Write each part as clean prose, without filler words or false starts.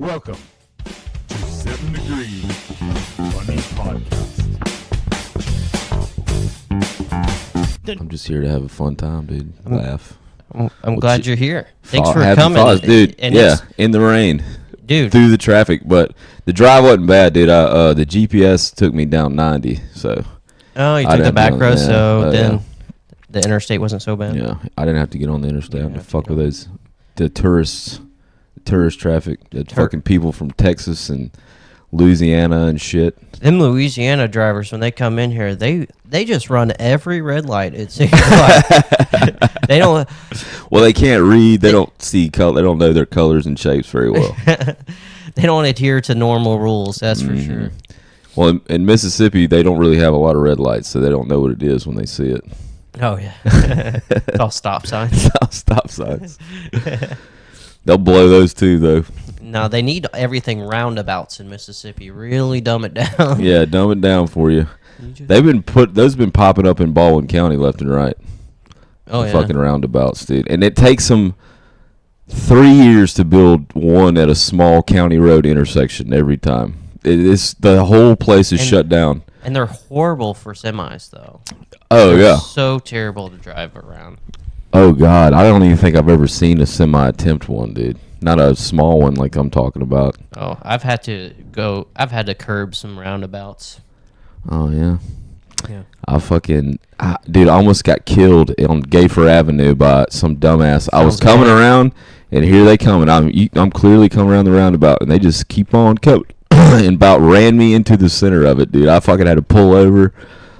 Welcome to 7 Degrees Funny Podcast. I'm just here to have a fun time, dude. Laugh. I'm glad you're here. Thanks for Happy coming, thoughts, dude. And Yeah, in the rain, dude. through the traffic, but the drive wasn't bad, dude. The GPS took me down 90, so Oh, you I took the didn't back know road, that. so then Yeah. the interstate wasn't so bad. yeah, I didn't have to get on the interstate. I You had to have to fuck get with the tourist traffic, the fucking people from Texas and Louisiana and shit. Them Louisiana drivers, when they come in here, they just run every red light. It seems like they don't. Well, they can't read. They don't see color. They don't know their colors and shapes very well. They don't adhere to normal rules. That's for sure. Well, in Mississippi, they don't really have a lot of red lights, so they don't know what it is when they see it. Oh yeah, it's all stop signs. Stop signs. They'll blow those too, though. No, they need everything roundabouts in Mississippi. Really dumb it down. Yeah, dumb it down for you. Those have been popping up in Baldwin County left and right. Oh yeah. Fucking roundabouts, dude. And it takes them 3 years to build one at a small county road intersection every time. The whole place is shut down. And they're horrible for semis, though. Oh They're yeah. so terrible to drive around. Oh god, I don't even think I've ever seen a semi attempt one, dude. Not a small one like I'm talking about. Oh, I've had to curb some roundabouts. Oh yeah. Yeah. Dude, I almost got killed on Gayfer Avenue by some dumbass. I was Sounds coming bad. around, and here they come, and I'm clearly coming around the roundabout, and they just keep on coming, and about ran me into the center of it, dude. I fucking had to pull over.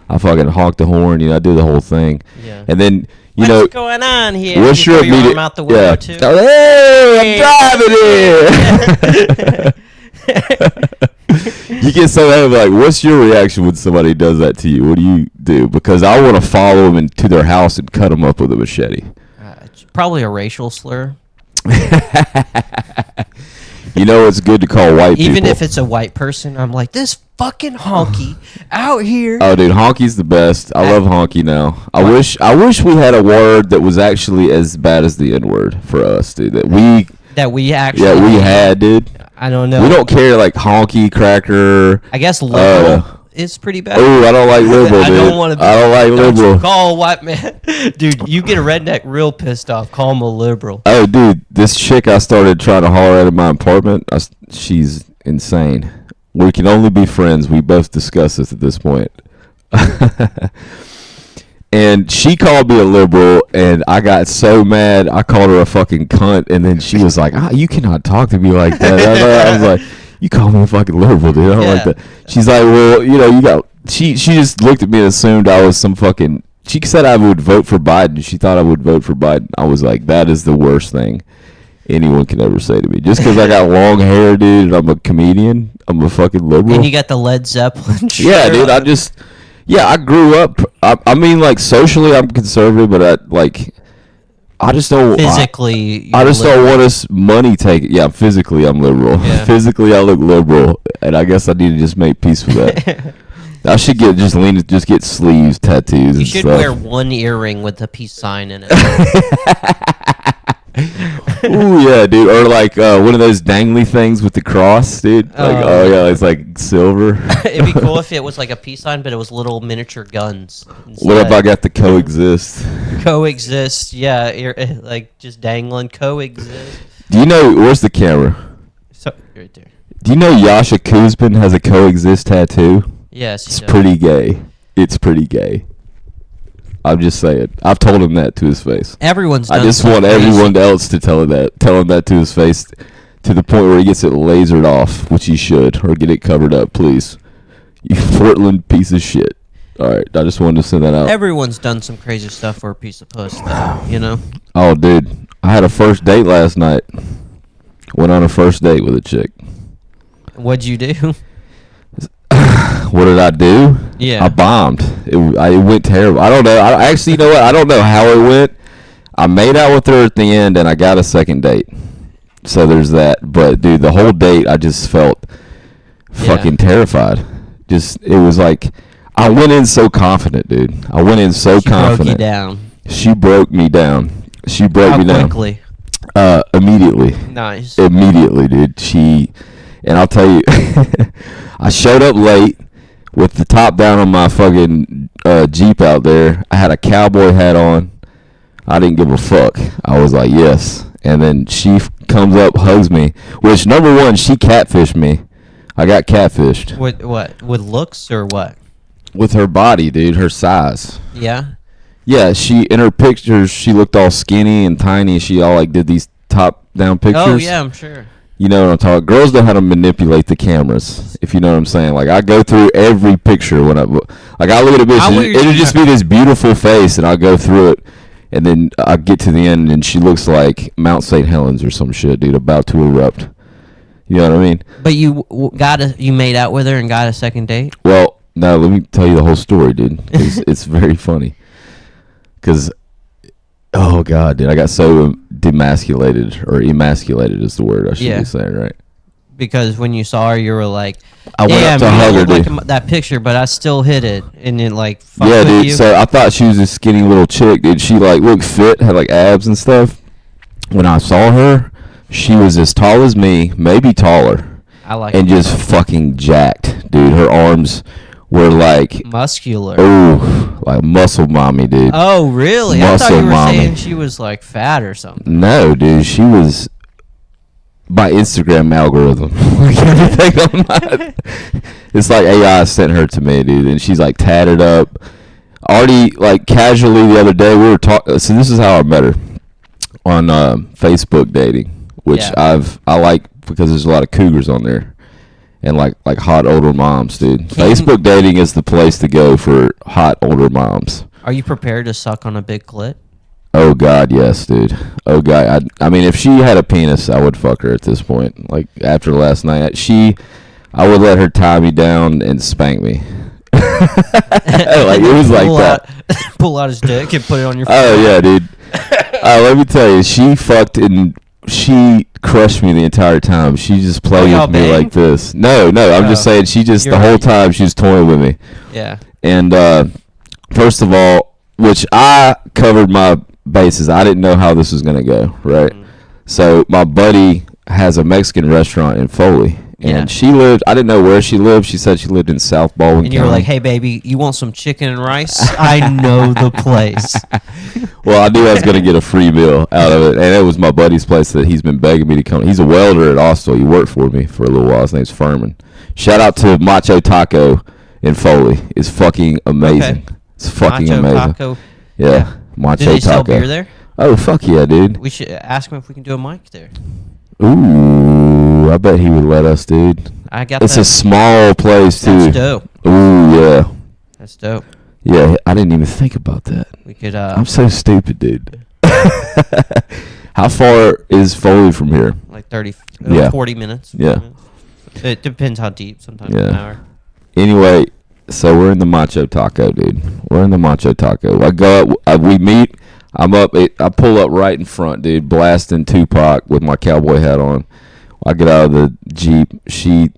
I fucking honked the horn, I did the whole thing. Yeah. And then, What's going on here? what's You your throw your immediate? arm out the window Yeah. too? Oh, hey, I'm driving here. You get so angry, like, what's your reaction when somebody does that to you? What do you do? Because I want to follow them into their house and cut them up with a machete. It's probably a racial slur. You know, it's good to call white people. Even if it's a white person, I'm like, this fucking honky out here. Oh, dude, honky's the best. I love honky now. I wish we had a word that was actually as bad as the N word for us, dude. That we had, dude. I don't know. We don't care like honky, cracker. I guess liberal is pretty bad. Oh, I don't like liberal, dude. I don't want to be. I don't like Don't liberal. you call a white man, dude. You get a redneck real pissed off. Call him a liberal. Oh, dude, this chick I started trying to holler at in my apartment, she's insane. We can only be friends. We both discuss this at this point. And she called me a liberal, and I got so mad, I called her a fucking cunt, and then she was like, you cannot talk to me like that. I was like, you call me a fucking liberal, dude. I don't like that. She's like, well, she just looked at me and assumed I was some fucking, she said I would vote for Biden. She thought I would vote for Biden. I was like, that is the worst thing anyone can ever say to me. Just because I got long hair, dude, and I'm a comedian, I'm a fucking liberal. And you got the Led Zeppelin shirt. Yeah, dude, I grew up, I mean, like, socially, I'm conservative, but I just don't... Physically, I just don't want us money taken. Yeah, physically, I'm liberal. Yeah. Physically, I look liberal, and I guess I need to just make peace with that. I should just get sleeves, tattoos, You and should stuff. wear one earring with a peace sign in it. Ooh, yeah, dude. Or like one of those dangly things with the cross, dude. Like, yeah, it's like silver. It'd be cool if it was like a peace sign, but it was little miniature guns. What if I got the coexist? Coexist? Yeah, like just dangling. Coexist. Do you know, where's the camera? So right there. Do you know Yasha Kuzmin has a coexist tattoo? Yes. It's pretty gay. It's pretty gay. I'm just saying. I've told him that to his face. Everyone's done I just some want crazy- everyone else to tell him that to his face, to the point where he gets it lasered off, which he should, or get it covered up, please. You Portland piece of shit. All right, I just wanted to send that out. Everyone's done some crazy stuff for a piece of puss, though, you know? Oh, dude, I had a first date last night. Went on a first date with a chick. What'd you do? What did I do? Yeah. I bombed. It went terrible. I don't know. Actually, you know what? I don't know how it went. I made out with her at the end, and I got a second date. So there's that. But, dude, the whole date, I just felt fucking terrified. It was like, I went in so confident, dude. I went in so confident. Broke you down. She broke me down. How quickly? Immediately. Nice. Immediately, dude. And I'll tell you, I showed up late with the top down on my fucking Jeep out there. I had a cowboy hat on. I didn't give a fuck. I was like, yes. And then she comes up, hugs me. Which, number one, she catfished me. I got catfished. With what? With looks or what? With her body, dude. Her size. Yeah. Yeah, in her pictures, she looked all skinny and tiny. She all, like, did these top-down pictures. Oh, yeah, I'm sure. You know what I'm talking. Girls know how to manipulate the cameras, if you know what I'm saying. Like, I go through every picture when I look at a bitch. It'll just be this beautiful face, and I'll go through it, and then I get to the end, and she looks like Mount St. Helens or some shit, dude, about to erupt. You know what I mean? But you made out with her and got a second date? Well, no, let me tell you the whole story, dude. It's very funny. Because, oh, God, dude, I got so demasculated, or emasculated is the word I should be saying, right? Because when you saw her, you were like, I went up to hug her, dude. Like that picture, but I still hit it. And then, like, fuck yeah, with dude, you. so I thought she was a skinny little chick, dude. She, like, looked fit, had, like, abs and stuff. When I saw her, she was as tall as me, maybe taller. I like and it. just fucking jacked, dude. Her arms were like muscular. Oh, like muscle mommy, dude. Oh, really? Muscle I thought you were mommy. saying she was like fat or something. No, dude. She was my Instagram algorithm. Like everything on my, it's like AI sent her to me, dude, and she's like tatted up. Already, like casually the other day, we were talking. So this is how I met her on Facebook dating, which I like because there's a lot of cougars on there. And like hot older moms, dude. Facebook dating is the place to go for hot older moms. Are you prepared to suck on a big clit? Oh God, yes, dude. Oh God, I mean, if she had a penis, I would fuck her at this point. Like after last night, I would let her tie me down and spank me. Like it was like that. Pull out his dick and put it on your. Oh yeah, dude. Let me tell you, she fucked and she crushed me the entire time. She just played with me like this. No, I'm just saying she just the whole time she was toying with me. Yeah. And first of all, which I covered my bases. I didn't know how this was gonna go, right? So my buddy has a Mexican restaurant in Foley. And she lived, I didn't know where she lived. She said she lived in South Baldwin County. And you were like, hey, baby, you want some chicken and rice? I know the place. Well, I knew I was going to get a free meal out of it. And it was my buddy's place that he's been begging me to come. He's a welder at Austell. He worked for me for a little while. His name's Furman. Shout out to Macho Taco in Foley. It's fucking amazing. Okay. It's fucking Macho amazing. Taco. Yeah, Macho Do they Taco. sell beer there? Oh, fuck yeah, dude. We should ask him if we can do a mic there. Ooh, I bet he would let us, dude. It's a small place, too. That's dope. Ooh, yeah. That's dope. Yeah, I didn't even think about that. We could. I'm so stupid, dude. How far is Foley from here? Like 40 minutes. Yeah. Minutes. It depends how deep. Sometimes an hour. Anyway, so we're in the Macho Taco, dude. We're in the Macho Taco. I go up, we meet. I'm up. I pull up right in front, dude, blasting Tupac with my cowboy hat on. I get out of the Jeep. She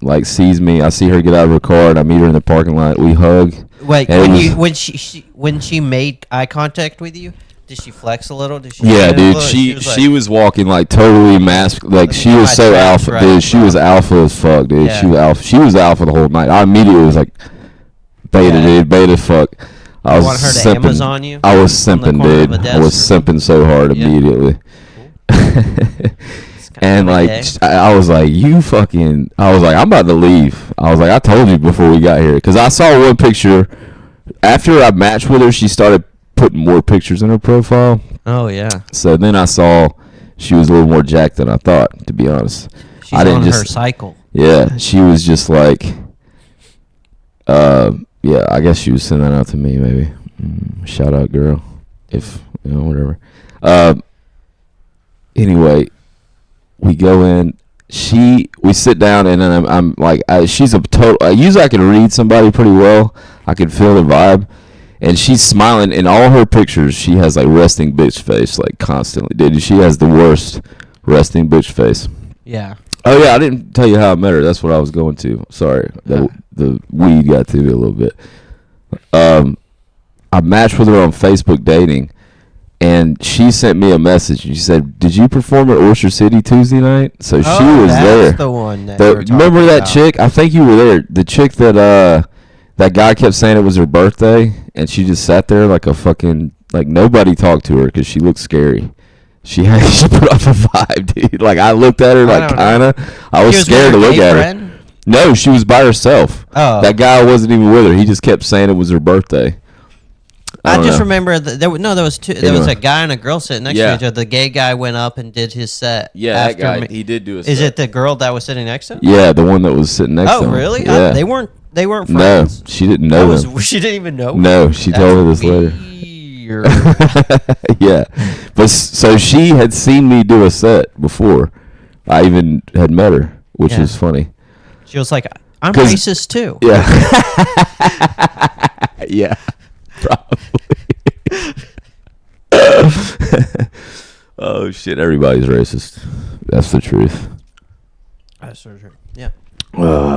like sees me. I see her get out of her car, and I meet her in the parking lot. We hug. Wait, when she made eye contact with you, did she flex a little? Did she? Yeah, dude. She was walking like totally masked. Like she was so alpha, right, dude. She was alpha as fuck, dude. Yeah. She was alpha. She was alpha the whole night. I immediately was like, beta, dude, beta fuck. I was want her to simping. Amazon you? I was simping, dude. I was simping so hard immediately. Cool. And like I was like, you fucking. I was like, I'm about to leave. I was like, I told you before we got here, because I saw one picture. After I matched with her, she started putting more pictures in her profile. Oh yeah. So then I saw she was a little more jacked than I thought, to be honest. She's on her cycle. Yeah, she was just like, yeah, I guess she was sending that out to me, maybe. Shout out, girl. If, you know, whatever. Anyway, we go in. We sit down, and then I'm like, she's a total. Usually I can read somebody pretty well. I can feel the vibe. And she's smiling. In all her pictures, she has, like, resting bitch face, like, constantly. Dude, she has the worst resting bitch face. Yeah. Oh, yeah, I didn't tell you how I met her. That's what I was going to. Sorry. The weed got to me a little bit. I matched with her on Facebook dating, And she sent me a message. She said, "Did you perform at Orchard City Tuesday night?" So she Oh, was that's there. the one that we were talking Remember that about. chick? I think you were there. The chick that guy kept saying it was her birthday, and she just sat there like a fucking nobody talked to her because she looked scary. She put off a vibe, dude. Like I looked at her I like don't know. kinda. I was She with scared to her look gay at her. friend? No, she was by herself. Oh. That guy wasn't even with her. He just kept saying it was her birthday. I don't just know. remember there was two. There was Anyway. a guy and a girl sitting next Yeah. to each other. The gay guy went up and did his set. Yeah, after that guy. me. He did do a. Is it the girl that was sitting next to him? Yeah, the one that was sitting next to Oh, him. really? Yeah. They weren't. They weren't No, friends. she didn't know him. She didn't even know. No, she told me this later. Weird. Yeah, but so she had seen me do a set before. I even had met her, which Yeah. is funny. She was like, "I'm 'Cause- racist too." Yeah. Yeah. Probably. Oh shit! Everybody's racist. That's the truth. That's so true. Yeah.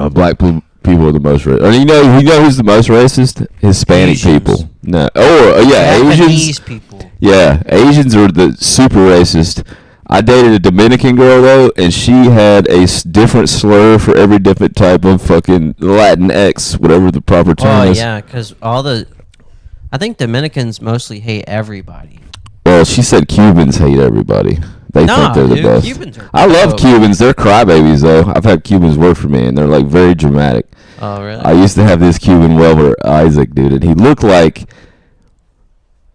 Black people are the most racist. You know who's the most racist? Hispanic Asians. people. No. Oh yeah, Japanese Asians. people. Yeah, Asians are the super racist. I dated a Dominican girl though, and she had a different slur for every different type of fucking Latinx, whatever the proper term Oh is. yeah, because I think Dominicans mostly hate everybody. Well, she said Cubans hate everybody. They No, think they're the dude, best. Cubans are I love dope. Cubans. They're crybabies though. I've had Cubans work for me, and they're like very dramatic. Oh really? I used to have this Cuban welder, Isaac, dude, and he looked like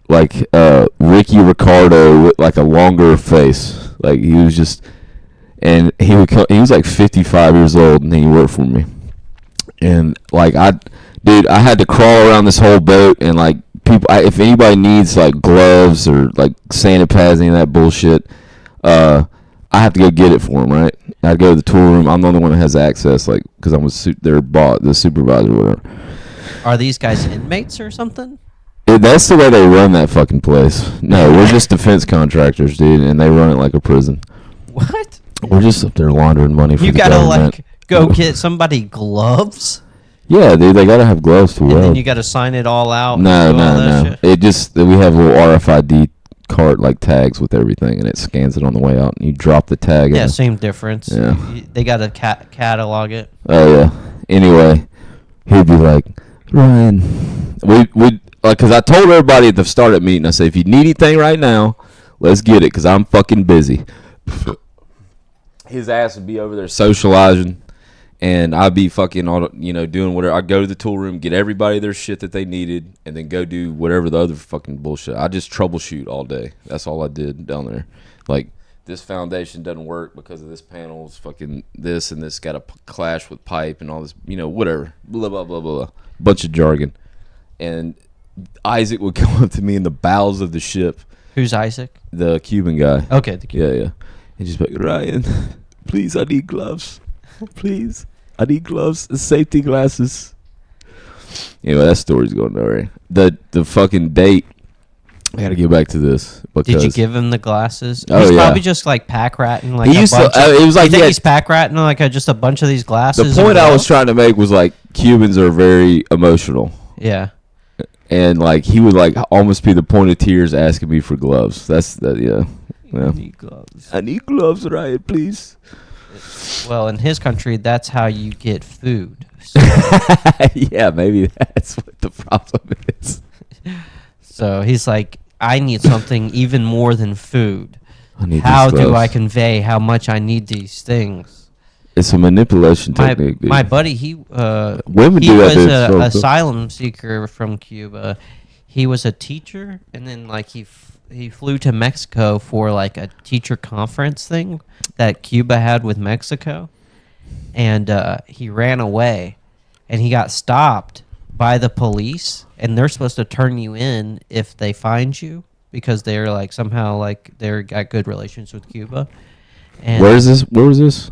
Ricky Ricardo with like a longer face. Like he was just, and he was like 55 years old, and he worked for me. And like I had to crawl around this whole boat, and like people, if anybody needs like gloves or like sanitizer, any of that bullshit, I have to go get it for them, right? I'd go to the tool room. I'm the only one that has access, like, because I'm the supervisor or whatever. Are these guys inmates or something? That's the way they run that fucking place. No, we're just defense contractors, dude, and they run it like a prison. What? We're just up there laundering money for You the gotta government. like go get somebody gloves, Yeah, dude, they gotta have gloves to and weld. then you gotta sign it all out. No, and do all that no. shit? It just we have little RFID card like tags with everything, and it scans it on the way out, and you drop the tag. Yeah, in. same difference. Yeah. They gotta catalog it. Oh yeah. Anyway, he'd be like, Ryan, we because I told everybody at the start of the meeting, I said, if you need anything right now, let's get it, because I'm fucking busy. His ass would be over there socializing, and I'd be fucking doing whatever. I'd go to the tool room, get everybody their shit that they needed, and then go do whatever the other fucking bullshit. I just troubleshoot all day. That's all I did down there. Like, this foundation doesn't work because of this panel's fucking this, and this got a clash with pipe and all this, whatever. Blah, blah, blah, blah, blah. Bunch of jargon. And Isaac would come up to me in the bowels of the ship, Who's Isaac? the Cuban guy. Okay, Yeah. And just be like, Ryan, please, I need gloves. Please, I need gloves and safety glasses. Anyway, that story's going nowhere. The fucking date. I got to get back to this because Did you give him the glasses? Oh, He's yeah. probably just like pack ratting. Like He a used to- bunch of- it was like you think he had- he's pack ratting like just a bunch of these the glasses. point and I was gloves? trying to make was like Cubans are very emotional, Yeah. and like he would like almost be the point of tears asking me for gloves. That's that. Yeah. Need gloves. I need gloves, Ryan, please. Well, in his country, that's how you get food. So, Yeah, maybe that's what the problem is. so he's like, I need something even more than food. I need How these do gloves. I convey how much I need these things? It's a manipulation My, technique, dude. my buddy, he Women he do that was to an themselves, too. asylum seeker from Cuba. He was a teacher, and then like he flew to Mexico for like a teacher conference thing that Cuba had with Mexico, and he ran away, and he got stopped by the police, and they're supposed to turn you in if they find you because they're like somehow like they're got good relations with Cuba. And Where was this?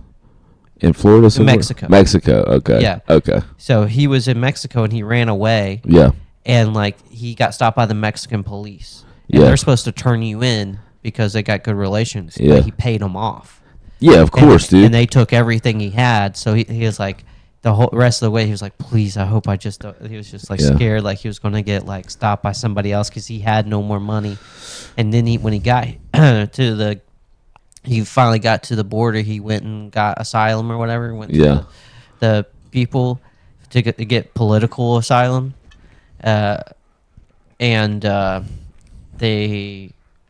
In Florida somewhere? Mexico. Mexico, okay. Yeah. Okay. so he was in Mexico and he ran away. Yeah. And like he got stopped by the Mexican police. And Yeah. they're supposed to turn you in because they got good relations. Yeah. But he paid them off. Yeah, of course, and, dude. And they took everything he had. So he was like, the whole rest of the way, he was like, "Please, I hope I just." He was just like Yeah. scared, like he was going to get like stopped by somebody else because he had no more money. And then when he got he finally got to the border. He went and got asylum or whatever. Went to Yeah. the people to get political asylum, and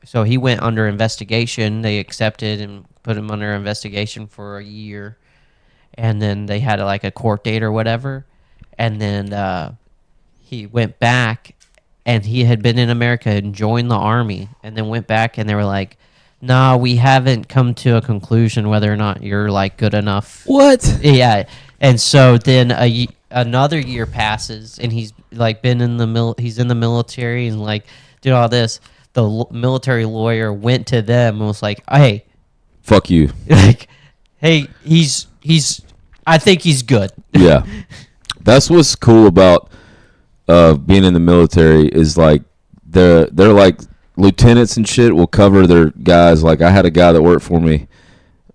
so he went under investigation. They accepted and put him under investigation for a year, and then they had like a court date or whatever, and then he went back, and he had been in America and joined the army, and then went back, and they were like, "Nah, we haven't come to a conclusion whether or not you're like good enough." What? Yeah, and so then another year passes, and he's like been in the he's in the military and like did all this. The military lawyer went to them and was like, "Hey, Fuck you. like, hey, he's I think he's good." Yeah. That's what's cool about being in the military is like they're like lieutenants and shit will cover their guys. Like I had a guy that worked for me,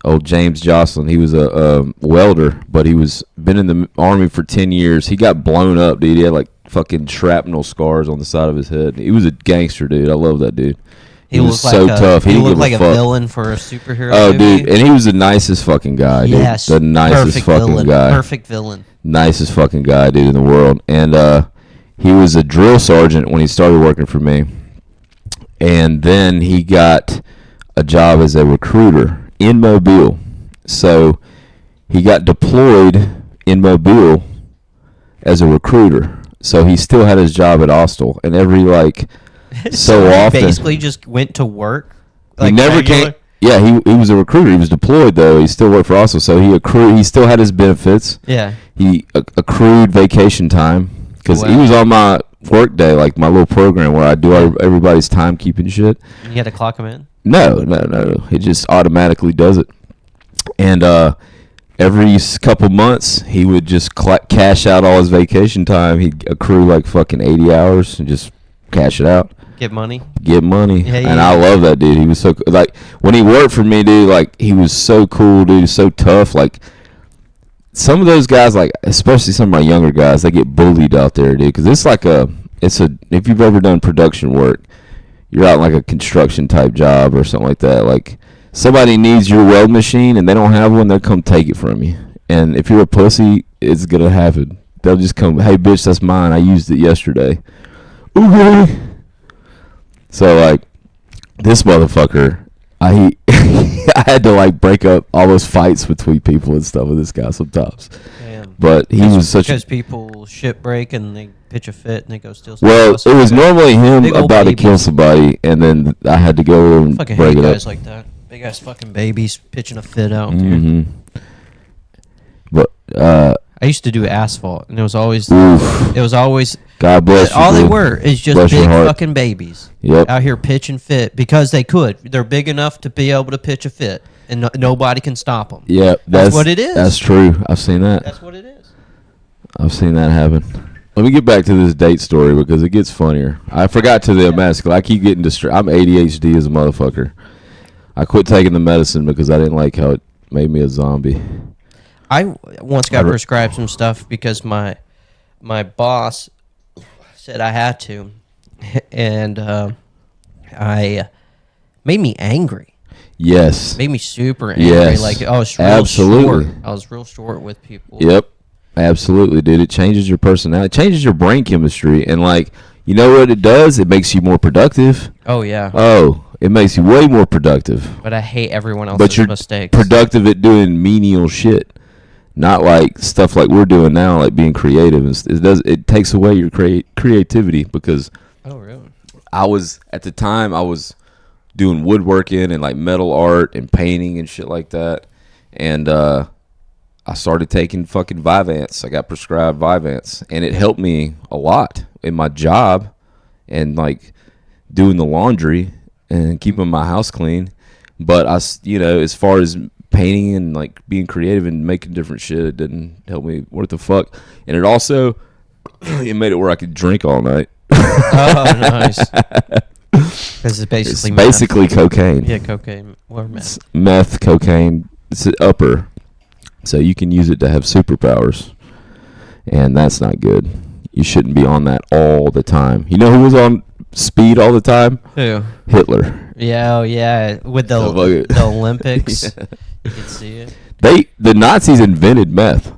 old James Jocelyn. He was a welder, but he was been in the army for 10 years. He got blown up, dude. He had like fucking shrapnel scars on the side of his head. He was a gangster, dude. I love that dude. He was looked so like tough. He didn't looked give like a fuck. villain for a superhero Oh, movie. dude, and he was the nicest fucking guy, dude. Yes, The nicest perfect fucking villain. guy. Perfect villain. Nicest fucking guy, dude, in the world. And he was a drill sergeant when he started working for me. And then he got a job as a recruiter in Mobile. So he got deployed in Mobile as a recruiter. So he still had his job at Austell. And every, like, so he often... basically just went to work. He never regular? came... Yeah, he was a recruiter. He was deployed, though. He still worked for Austell. So he still had his benefits. Yeah. He accrued vacation time because he Wow. was on my work day, like my little program where I do everybody's timekeeping shit. You had to clock him in? No. It just automatically does it. And every couple months, he would just cash out all his vacation time. He'd accrue like fucking 80 hours and just cash it out. Get money? Get money. Yeah, And yeah. I love that dude. He was so like when he worked for me, dude, like he was so cool, dude, so tough. Like some of those guys, like especially some of my younger guys, they get bullied out there, dude, because it's like if you've ever done production work, you're out in like a construction type job or something like that. Like somebody needs your weld machine and they don't have one, they'll come take it from you. And if you're a pussy, it's gonna happen. They'll just come, "Hey bitch, that's mine. I used it yesterday." Okay. So like this motherfucker, I had to like break up all those fights between people and stuff with this guy sometimes. Damn. But he was such Because people shit break and they pitch a fit and they go steal well, something it else. was normally him Big old about to kill babies. somebody, and then I had to go and Fucking break hate it guys up. like that. Big ass fucking babies pitching a fit out there. hmm But I used to do asphalt, and it was always oof, God bless you. all they dude. were is just Bless your big heart. fucking babies Yep. out here pitching fit because they could. They're big enough to be able to pitch a fit, and nobody can stop them. Yep, That's what it is. That's true. I've seen that. That's what it is. I've seen that happen. Let me get back to this date story because it gets funnier. I forgot to the masculine. I keep getting distracted. I'm ADHD as a motherfucker. I quit taking the medicine because I didn't like how it made me a zombie. I once got prescribed some stuff because my boss said I had to, and I made me angry. Yes. Made me super angry. Yes. Like I was real Absolutely. short. I was real short with people. Yep. Absolutely, dude. It changes your personality. It changes your brain chemistry. And, like, you know what it does? It makes you more productive. Oh yeah. Oh, it makes you way more productive. But I hate everyone else's But you're mistakes. productive at doing menial shit. Not like stuff like we're doing now, like being creative. It takes away your creativity because Oh really? I was doing woodworking and like metal art and painting and shit like that. And I started taking fucking Vyvanse. I got prescribed Vyvanse, and it helped me a lot in my job and like doing the laundry and keeping my house clean. But as far as painting and like being creative and making different shit, it didn't help me worth the fuck. And it also it made it where I could drink all night. Oh nice. Because it's basically It's meth. basically cocaine. Yeah, cocaine or meth. Meth, cocaine. It's an upper, so you can use it to have superpowers. and that's not good. You shouldn't be on that all the time. You know who was on speed all the time? Who? Hitler. Yeah, oh yeah, with the Olympics. Yeah. You can see it. The Nazis invented meth.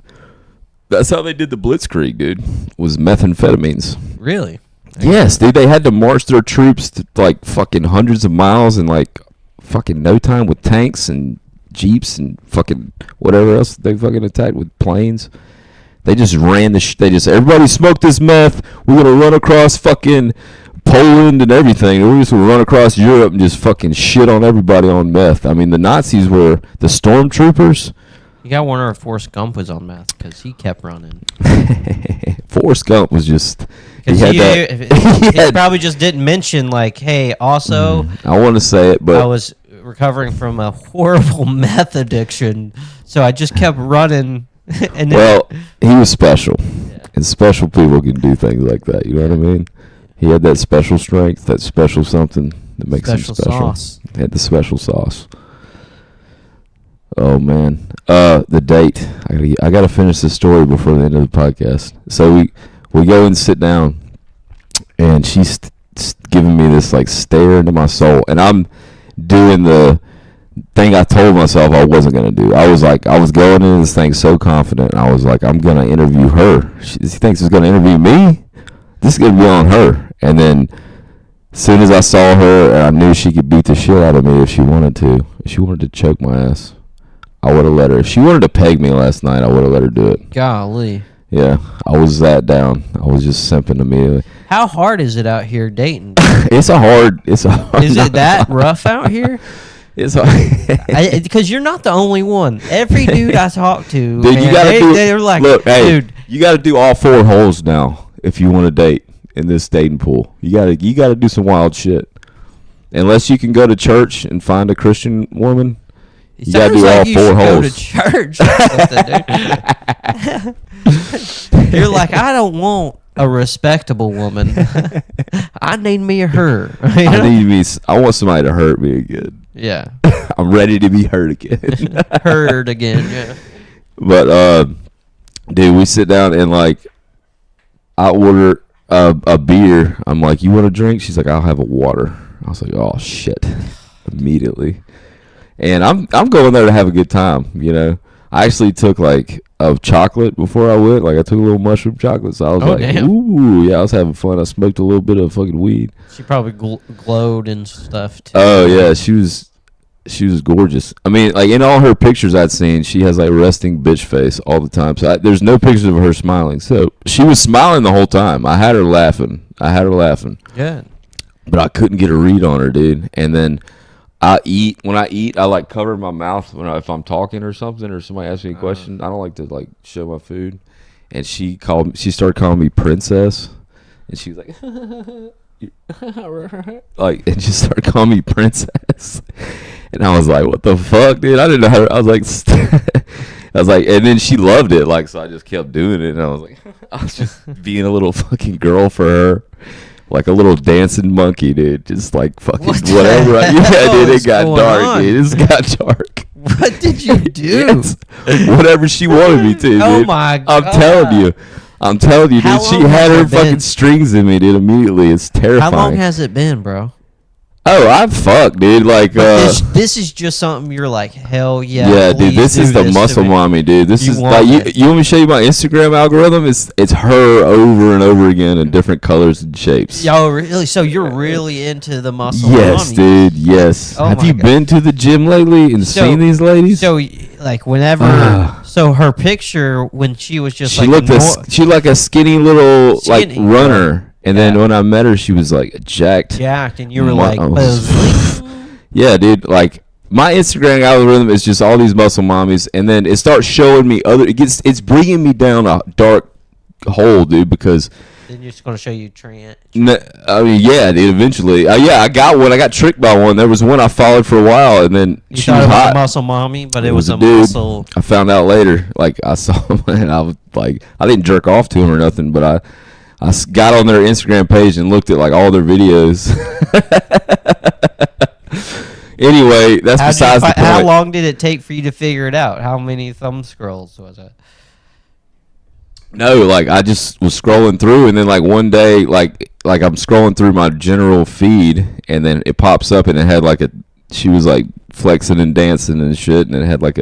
That's how they did the Blitzkrieg, dude. Was methamphetamines. Really? Yes, dude. They had to march their troops to like fucking hundreds of miles in like fucking no time with tanks and jeeps and fucking whatever else they fucking attacked with planes. They just ran everybody smoked this meth. We're gonna run across fucking Poland and everything. We're just gonna run across Europe and just fucking shit on everybody on meth. I mean, the Nazis were the stormtroopers. You got to wonder if Forrest Gump was on meth because he kept running. Forrest Gump was just. He probably just didn't mention like, hey, also. I want to say it, but I was recovering from a horrible meth addiction, so I just kept running. And then, he was special, and special people can do things like that. You know what I mean? He had that special strength, that special something that makes him special. Sauce. He had the special sauce. Oh man, the date. I gotta finish the story before the end of the podcast. So we go and sit down, and she's giving me this like stare into my soul, and I'm doing the thing I told myself I wasn't gonna do. I was going into this thing so confident. I was like, I'm gonna interview her. She thinks she's gonna interview me. This is gonna be on her. And then, as soon as I saw her, and I knew she could beat the shit out of me if she wanted to. If she wanted to choke my ass, I would have let her. If she wanted to peg me last night, I would have let her do it. Golly. Yeah, I was that down. I was just simping immediately. How hard is it out here dating? It's a hard. Is it that rough out here? It's hard. Because you're not the only one. Every dude I talk to, dude, man, you gotta they're like, look, hey, dude, you gotta do all 4 holes now if you want to date in this dating pool. You gotta do some wild shit. Unless you can go to church and find a Christian woman, you gotta do all 4 holes. Go to church. Or something, dude. You're like, I don't want a respectable woman. I need me a her. You know? I want somebody to hurt me again. Yeah. I'm ready to be hurt again. Hurt again. Yeah. But dude, we sit down and like I order a beer. I'm like, you want a drink? She's like, I'll have a water. I was like, oh shit, immediately. And I'm going there to have a good time, you know. I actually took like a chocolate before I went. Like I took a little mushroom chocolate, so I was damn. ooh, yeah, I was having fun. I smoked a little bit of fucking weed. She probably glowed and stuff too. Oh yeah, she was gorgeous. I mean, like in all her pictures I'd seen, she has like resting bitch face all the time. So there's no pictures of her smiling. So she was smiling the whole time. I had her laughing. Good. But I couldn't get a read on her, dude. And then when I eat, I like cover my mouth if I'm talking or something, or somebody asks me a question. I don't like to like show my food. And she started calling me princess, and she was like, like, and just started calling me princess. And I was like, what the fuck, dude? I didn't know how. I was like, and then she loved it, like, so I just kept doing it, and I was like, I was just being a little fucking girl for her. Like a little dancing monkey, dude. Just like fucking whatever. Yeah, dude, it got dark, dude. It got dark. What did you do? Yes. Whatever she wanted me to, dude. Oh my God. I'm telling you, dude. She had her fucking strings in me, dude, immediately. It's terrifying. How long has it been, bro? Oh, I'm fucked, dude. Like, this is just something you're like, hell yeah. Yeah, dude. This is the muscle mommy, dude. This is like, you want me to show you my Instagram algorithm? It's her over and over again in different colors and shapes. Yo, really? So you're really into the muscle Yes, mommy? dude. Yes. Oh Have you been to the gym lately and seen these ladies? So, like, whenever, so her picture when she was just she looked a skinny little like runner. And then when I met her, she was like jacked, and you were like, yeah, dude. Like my Instagram algorithm is just all these muscle mommies, and then it starts showing me it's bringing me down a dark hole, dude. Because then you're just gonna show you Trent. I mean, yeah, dude. Eventually, I got one. I got tricked by one. There was one I followed for a while, and then she was hot. A muscle mommy, but it was a dude. Muscle. I found out later. Like I saw him, and I was like, I didn't jerk off to him or nothing, but I got on their Instagram page and looked at like all their videos. Anyway, that's besides the point. How long did it take for you to figure it out? How many thumb scrolls was it? No, like I just was scrolling through, and then like one day, like I'm scrolling through my general feed, and then it pops up, and it had like she was like flexing and dancing and shit, and it had like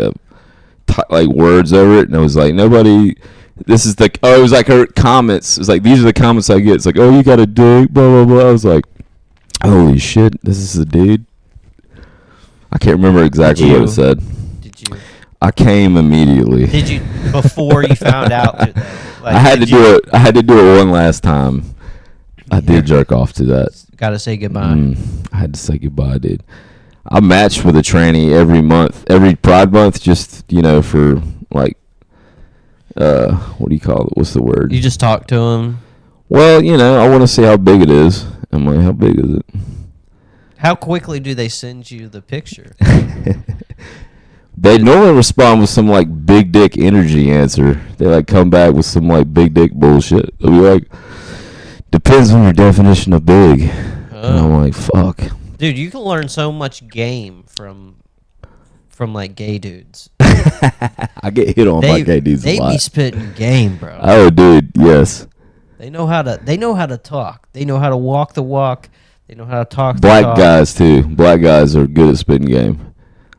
like words over it, and it was like nobody. This is it was like her comments. It's like these are the comments I get. It's like, oh, you got a dick, blah blah blah. I was like, holy shit, this is a dude. I can't remember exactly what it said. Did you? I came immediately. Did you before you found out? Like, I had to do it. I had to do it one last time. I did jerk off to that. Got to say goodbye. I had to say goodbye, dude. I matched with a tranny every month, every Pride month, just for like, what do you call it? What's the word? You just talk to him. Well, I want to see how big it is. I'm like, how big is it? How quickly do they send you the picture? They normally respond with some like big dick energy answer. They like come back with some like big dick bullshit. They'll be like, depends on your definition of big. And I'm like, fuck. Dude, you can learn so much game from like gay dudes. I get hit on by gay dudes a lot. They be spitting game, bro. Oh, dude, yes. They know how to talk. They know how to walk the walk. They know how to talk the Black talk. guys too. Black guys are good at spitting game.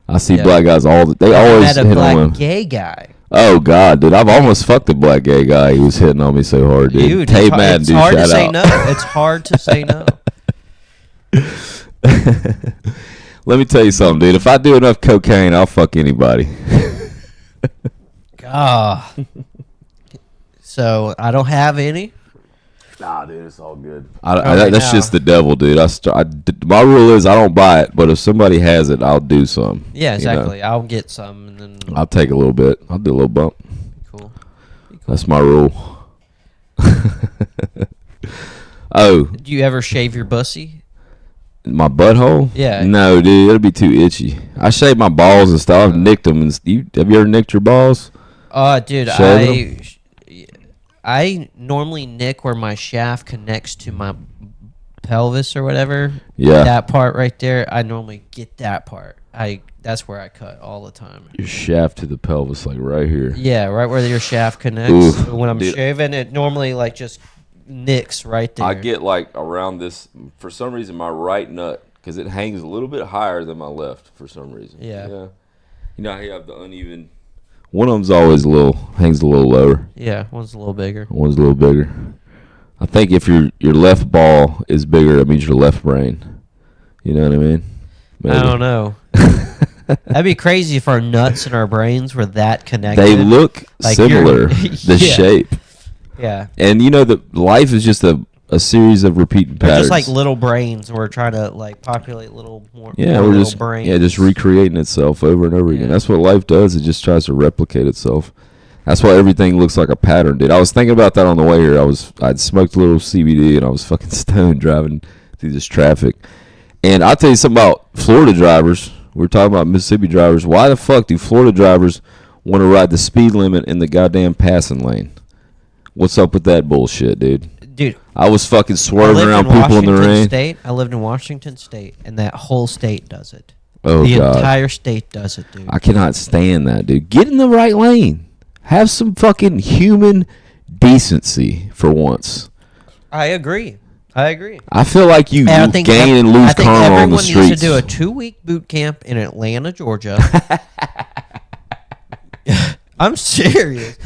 I see black guys they always met a hit black on women. gay guy. Oh God, dude! I've almost fucked a black gay guy. He was hitting on me so hard, dude. Hey man, it's dude, hard to shout say out. no. It's hard to say no. Let me tell you something, dude. If I do enough cocaine, I'll fuck anybody. God. So I don't have any. Nah, dude, it's all good. Okay, That's now. just the devil, dude. My rule is I don't buy it, but if somebody has it, I'll do some. Yeah, exactly. I'll get some and then I'll take a little bit. I'll do a little bump. cool. That's my rule. Oh, Do you ever shave your bussy? my butthole? Yeah. No, dude, it'll be too itchy. I shave my balls and stuff. I've nicked them. Have you ever nicked your balls? Dude, Shave I normally nick where my shaft connects to my pelvis or whatever. Yeah. That part right there, I normally get that part. That's where I cut all the time. Your shaft to the pelvis, like right here. Yeah, right where your shaft connects. Ooh, When I'm dude. shaving, it normally like just nicks right there. I get like around this, for some reason, my right nut, because it hangs a little bit higher than my left for some reason. Yeah. You know how you have the uneven. One of them's always hangs a little lower. Yeah, one's a little bigger. One's a little bigger. I think if your left ball is bigger, that means your left brain. You know what I mean? Maybe. I don't know. That'd be crazy if our nuts and our brains were that connected. They look Like similar, you're- the Yeah. shape. Yeah. And that life is just a series of repeating They're patterns. just like little brains, and we're trying to like populate little more. Yeah, more we're little just brains. just recreating itself over and over again. Yeah. That's what life does. It just tries to replicate itself. That's why everything looks like a pattern, dude. I was thinking about that on the way here. I'd smoked a little CBD and I was fucking stoned driving through this traffic. And I'll tell you something about Florida drivers. We're talking about Mississippi drivers. Why the fuck do Florida drivers want to ride the speed limit in the goddamn passing lane? What's up with that bullshit, dude? Dude, I was fucking I swerving lived around in people in the Washington rain. State. I lived in Washington State, and that whole state does it. Oh, the God. entire state does it, dude. I cannot stand that, dude. Get in the right lane. Have some fucking human decency for once. I agree. I feel like you And I think gain and lose I think karma on the everyone streets. needs to do a 2-week boot camp in Atlanta, Georgia. I'm serious.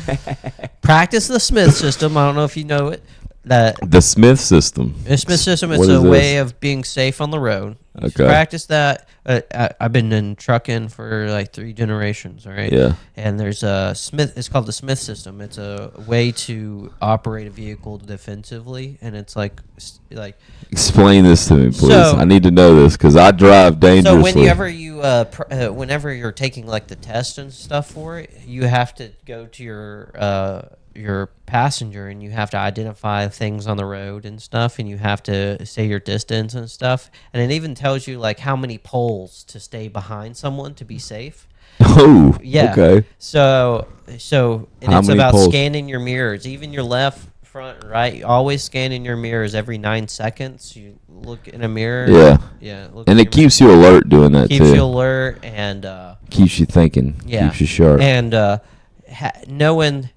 Practice the Smith system. I don't know if you know it. The Smith system. The Smith system is What a is way this? of being safe on the road. You Okay. practice that. I've been in trucking for like 3 generations, all right? Yeah. And there's a Smith. It's called the Smith system. It's a way to operate a vehicle defensively, and it's like Explain this to me, please. So- I need to know this because I drive dangerously. So whenever you're taking like the test and stuff for it, you have to go to your passenger and you have to identify things on the road and stuff, and you have to say your distance and stuff, and it even tells you like how many poles to stay behind someone to be safe. Oh, Yeah. okay. So and How it's many about poles? scanning your mirrors, even your left, front, and right. Always scanning your mirrors every 9 seconds. You look in a mirror. Yeah. Yeah. Look And in it your keeps you alert doing that keeps too. you alert and Keeps you thinking. yeah, Keeps you sharp. and knowing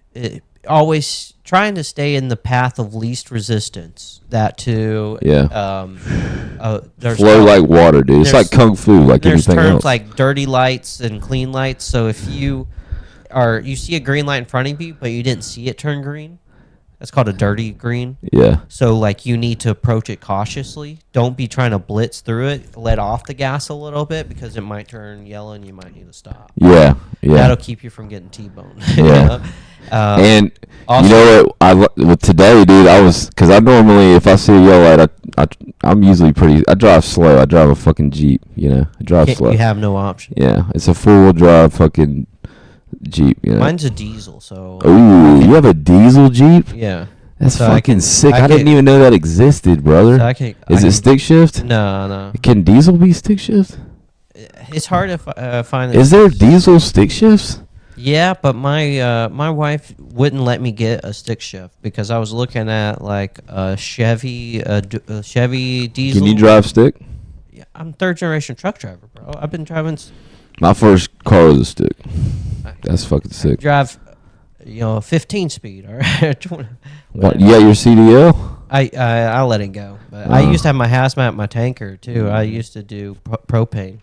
always trying to stay in the path of least resistance. That too. Yeah. There's Flow like water, dude. It's there's- like kung fu, like There's anything terms else. like dirty lights and clean lights. So if you see a green light in front of you, but you didn't see it turn green, that's called a dirty green. Yeah. So like you need to approach it cautiously. Don't be trying to blitz through it. Let off the gas a little bit because it might turn yellow and you might need to stop. Yeah. Yeah. That'll keep you from getting T-boned. you Yeah. know? And also- you know what? With today, dude, because I normally, if I see a yellow light, I'm usually I drive slow. I drive a fucking Jeep, you know. I drive slow. You have no option. Yeah, it's a four-wheel drive fucking Jeep, you know. Mine's a diesel, so Ooh, you have a diesel Jeep? yeah. That's So fucking sick. I didn't can- even know that existed, brother. So I can, Is I it can- stick shift? No. Can diesel be stick shift? It's hard to find. Is there diesel stick shifts? Yeah, but my wife wouldn't let me get a stick shift because I was looking at like a Chevy diesel. Can you drive stick? Yeah, I'm third generation truck driver, bro. I've been driving. My first car was a stick. That's fucking sick. Drive, 15 speed. All right. What? You got your CDL? I let it go. But I used to have my hazmat, my tanker too. I used to do propane.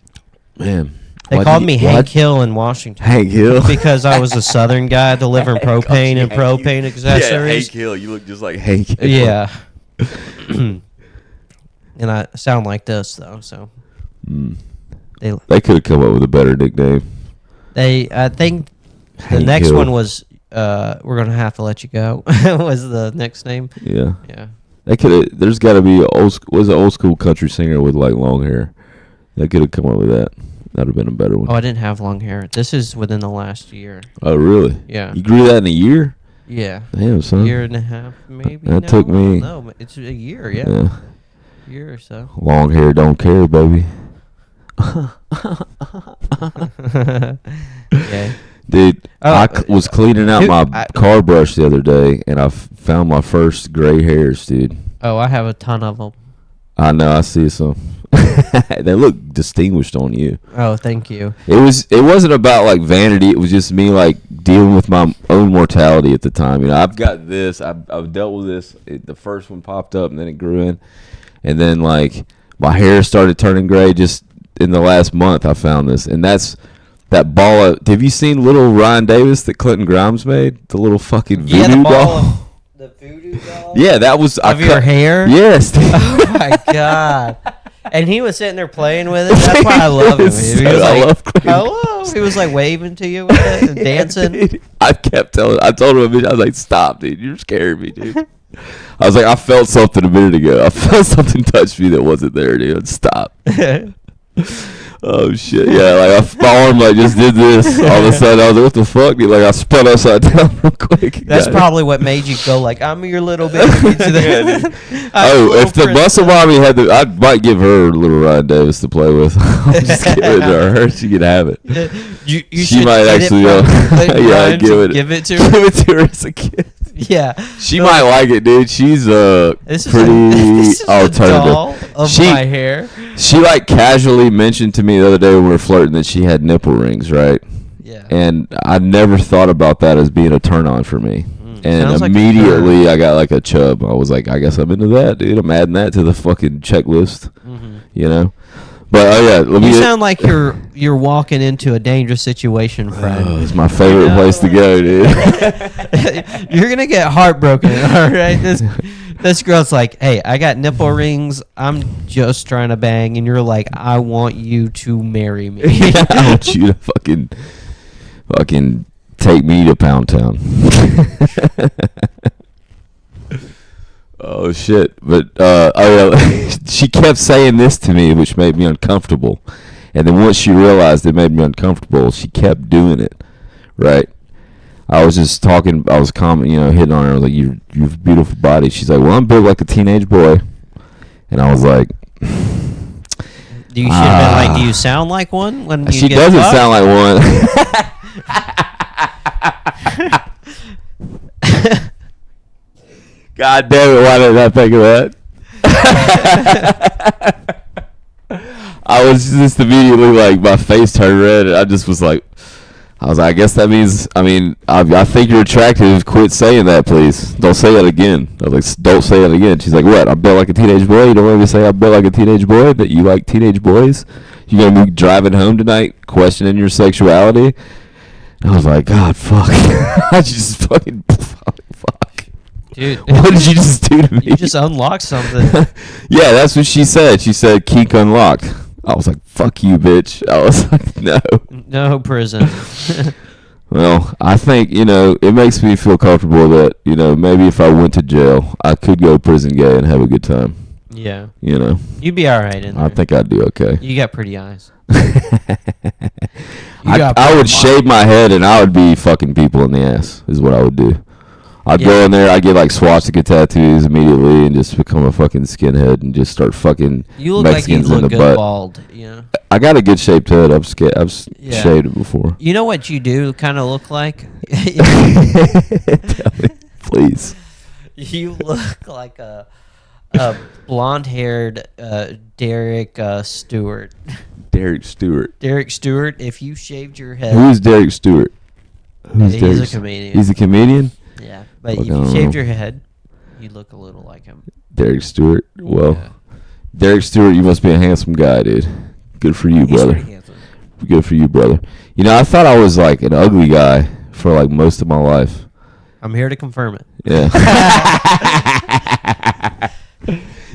Man. They called me Hank Hill in Washington. Hank Hill? Because I was a Southern guy delivering propane and propane accessories. Hill. You look just like Hank Hill. Yeah. And I sound like this though, so They could have come up with a better nickname. I think the Hank next Hill. one was we're gonna have to let you go was the next name. Yeah. Yeah. They could have. There's got to be was an old school country singer with like long hair. They could have come up with that. That'd have been a better one. Oh, I didn't have long hair. This is within the last year. Oh, really? Yeah. You grew that in a year? Yeah. Damn, son. Year and a half, maybe. That took me- No, it's a year. Yeah. Yeah. Year or so. Long hair don't care, baby. Yeah. Dude, Oh, I was cleaning out my I- car brush the other day, and I found my first gray hairs, dude. Oh, I have a ton of them. I know, I see some. They look distinguished on you. Oh, thank you. It wasn't about like vanity. It was just me like dealing with my own mortality at the time. You know, I've got this. I've dealt with this. The first one popped up, and then it grew in, and then like my hair started turning gray just in the last month. I found this, and that's that ball of. Have you seen little Ryan Davis that Clinton Grimes made? The little fucking voodoo Yeah, the ball doll. of the voodoo doll. Yeah, that was Of your hair. Yes. dude. Oh my god. And he was sitting there playing with it. That's why I love him. He was I like, love Clinton. hello. He was like waving to you with it and dancing. Dude, I told him, I was like, stop, dude. You're scaring me, dude. I was like, I felt something a minute ago. I felt something touch me that wasn't there, dude. Stop. Oh, shit. Yeah, like, my arm, like, just did this. All of a sudden, I was like, what the fuck, dude? Like, I spun upside down real quick. That's Got it. probably what made you go like, I'm your little baby. Oh, if the muscle mommy had I might give her little Ryan Davis to play with. I'm just giving it to her. She can have it. You She should might get actually, it from Clinton yeah, Grimes give and it. give it to her. Give it to her as a kid. Yeah. She So, might like it, dude. She's this is pretty this is alternative. A doll of She- my hair. She like casually mentioned to me the other day when we were flirting that she had nipple rings, right? Yeah. And I never thought about that as being a turn on for me. And Sounds like a immediately I got like a chub. I was like, I guess I'm into that, dude. I'm adding that to the fucking checklist, you know? But oh yeah, let me. You sound like you're walking into a dangerous situation, friend. Oh, it's my favorite know? place to go, dude. You're gonna get heartbroken, all right? This girl's like, hey, I got nipple rings. I'm just trying to bang, and you're like, I want you to marry me. I want you to fucking take me to Pound Town. Oh shit! But oh yeah, she kept saying this to me, which made me uncomfortable. And then once she realized it made me uncomfortable, she kept doing it. Right? I was just talking. I was hitting on her. I was like, "You have a beautiful body." She's like, "Well, I'm built like a teenage boy," and I was like, You should have been like, do you sound like one when you "She get doesn't fucked? sound like one." God damn it! Why did I think of that? I was just immediately like, my face turned red, and I just was like, I was like, I guess that means, I think you're attractive. Quit saying that, please. Don't say that again. I was like, don't say that again. She's like, what? I built like a teenage boy? You don't want me to say I built like a teenage boy? That you like teenage boys? You going to be driving home tonight questioning your sexuality? And I was like, God, fuck. I just fucking, fuck. Dude. What did you just do to me? You just unlocked something. Yeah, that's what she said. She said, kink unlocked. I was like, fuck you, bitch. I was like, no. No prison. Well, I think, it makes me feel comfortable that, maybe if I went to jail, I could go prison gay and have a good time. Yeah. You'd be all right in there. I think I'd do okay. You got pretty eyes. I would shave my head and I would be fucking people in the ass, is what I would do. I'd go in there, I'd get like swastika tattoos immediately and just become a fucking skinhead and just start fucking You look Mexicans like you in look the good butt. bald, I got a good shaped head. I've shaved it before. You know what you do kind of look like? Tell me, please. You look like a blonde-haired Derek Stewart. Derek Stewart. Derek Stewart, if you shaved your head... Who's Derek Stewart? He's a comedian. He's a comedian? Yeah, but Fuck, if I you don't shaved know. your head, you look a little like him. Derek Stewart? Well, Yeah. Derek Stewart, you must be a handsome guy, dude. Good for you, He's brother. pretty handsome. Good for you, brother. I thought I was like an ugly guy for like most of my life. I'm here to confirm it. Yeah.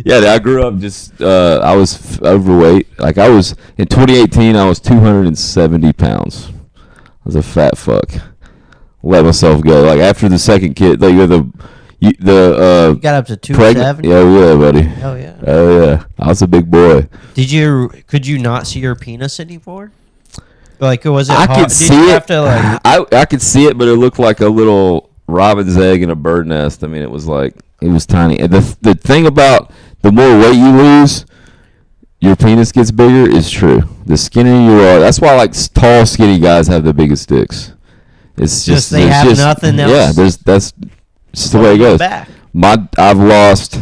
Yeah, I grew up just, I was overweight. Like in 2018, I was 270 pounds. I was a fat fuck. Let myself go. Like after the second kid, like You got up to 270? Yeah, buddy. Oh, yeah. Oh, yeah. I was a big boy. Could you not see your penis anymore? Like, was it I hard? could Did see you it. have to, like... I could see it, but it looked like a little robin's egg in a bird nest. I mean, it was tiny. And the thing about the more weight you lose, your penis gets bigger is true. The skinnier you are, that's why like tall, skinny guys have the biggest dicks. It's just they there's have just, nothing else. Yeah, that's just the way it goes. Back. I've lost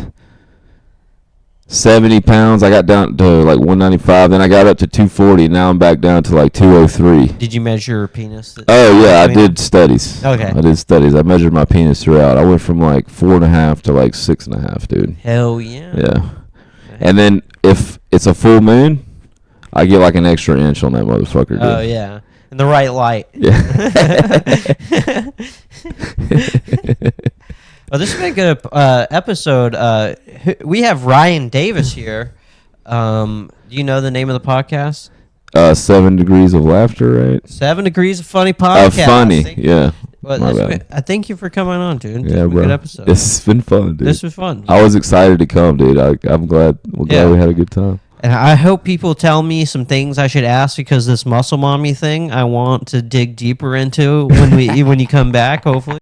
70 pounds. I got down to like 195. Then I got up to 240. Now I'm back down to like 203. Did you measure your penis? Oh yeah, I did studies. Okay. I did studies. I measured my penis throughout. I went from like 4.5 to like 6.5, dude. Hell yeah. Yeah. And then if it's a full moon, I get like an extra inch on that motherfucker, dude. Oh yeah. In the right light. Yeah. Well, this has been a good episode. We have Ryan Davis here. Do you know the name of the podcast? 7 Degrees of Laughter, right? 7 Degrees of Funny podcast. Funny, yeah. Well, My bad. I thank you for coming on, dude. Yeah, bro. Good episode. This has been fun, dude. This was fun. I was excited to come, dude. I'm glad. We're glad Yeah. we had a good time. And I hope people tell me some things I should ask, because this muscle mommy thing I want to dig deeper into when you come back, hopefully.